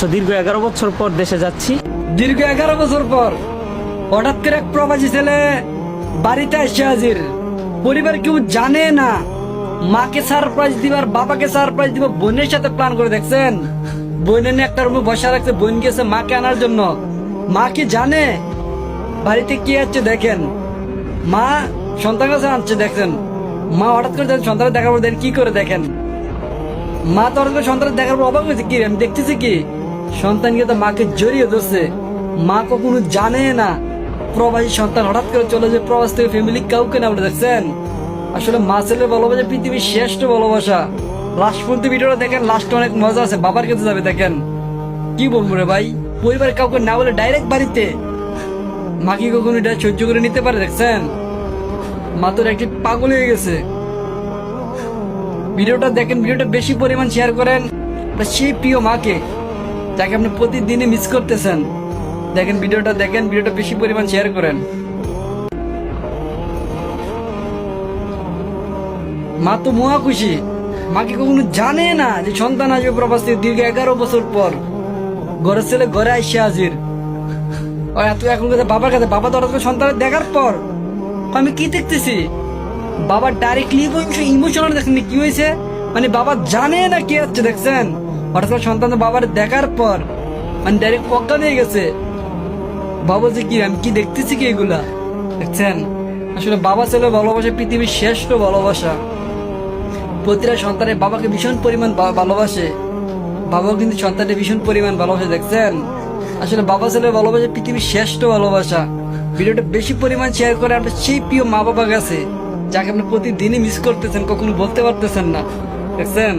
আচ্ছা, দীর্ঘ 11 বছর পর দেশে যাচ্ছি। দীর্ঘ 11 বছর পর হঠাৎ করে এক প্রবাসী ছেলে বাড়িতে এসে হাজির। পরিবার কেউ জানে না। মাকে সারপ্রাইজ দিবার, বাবাকে সারপ্রাইজ দিব, বোনের সাথে প্ল্যান করে দেখছেন। বোনের নিয়ে একটা রুমে বসা রাখছে, বোন গেছে মাকে আনার জন্য। মা কি জানে বাড়িতে কি আছে? দেখেন, মা সন্তান কাছে আনছে, দেখছেন। মা হঠাৎ করে সন্তানের দেখার পর দেখেন কি করে, দেখেন। মা তো হঠাৎ করে সন্তানের দেখার পর অবাক হয়েছে, কি আমি দেখতেছি কি সন্তানকে তো মাকে জড়িয়ে ধরছে। মা কখনো জানে না প্রবাসী সন্তান হঠাৎ করে চলে যায় প্রবাস থেকে, ফ্যামিলি কাউকে না বলে। দেখছেন, আসলে মা ছেলের ভালোবাসা পৃথিবীর শ্রেষ্ঠ ভালোবাসা। লাস্ট পর্যন্ত ভিডিওটা দেখেন, লাস্টে অনেক মজা আছে। বাবার কাছে যাবে, দেখেন কি বলবো রে ভাই, পরিবার কাউকে না বলে ডাইরেক্ট বাড়িতে। মা কি কখনো এটা সহ্য করে নিতে পারে? দেখছেন, মা তোর একটি পাগল হয়ে গেছে। ভিডিওটা দেখেন, ভিডিওটা বেশি পরিমাণ শেয়ার করেন সেই প্রিয় মাকে, যাকে আপনি প্রতিদিনই মিস করতেছেন। দেখেন ভিডিওটা, দেখেন ভিডিওটা বেশি পরিমাণ শেয়ার করেন। মা তো মহা খুশি। মা কি কখনো জানে না যে সন্তান আসবে প্রবাস থেকে দীর্ঘ 11 বছর পর। ঘরের ছেলে ঘরে আইসে হাজির। এত এখন কথা বাবার কাছে, বাবা তো হঠাৎ করে সন্তানের দেখার পর আমি কি দেখতেছি, বাবা ডাইরেক্টলি ইমোশনাল। দেখেন কি হয়েছে, মানে বাবা জানে না কি হচ্ছে। দেখছেন, হঠাৎ করে সন্তান বাবার দেখার পর মানে ডাইরেক্ট অজ্ঞান হয়ে গেছে। বাবা যে কি আমি কি দেখতেছি কি এগুলা, দেখছেন। আসলে বাবা ছেলে ভালোবাসা পৃথিবীর শ্রেষ্ঠ ভালোবাসা। প্রতিটা সন্তানের বাবাকে ভীষণ পরিমাণ ভালোবাসে, বাবাও কিন্তু সন্তানের ভীষণ পরিমাণ ভালোবাসে। দেখছেন, আসলে বাবা ছেলের ভালোবাসা পৃথিবীর শ্রেষ্ঠ ভালোবাসা। ভিডিওটা বেশি পরিমাণ শেয়ার করে আপনার সেই প্রিয় মা বাবা কাছে, যাকে আপনি প্রতিদিনই মিস করতেছেন, কখনো বলতে পারতেছেন না। দেখছেন।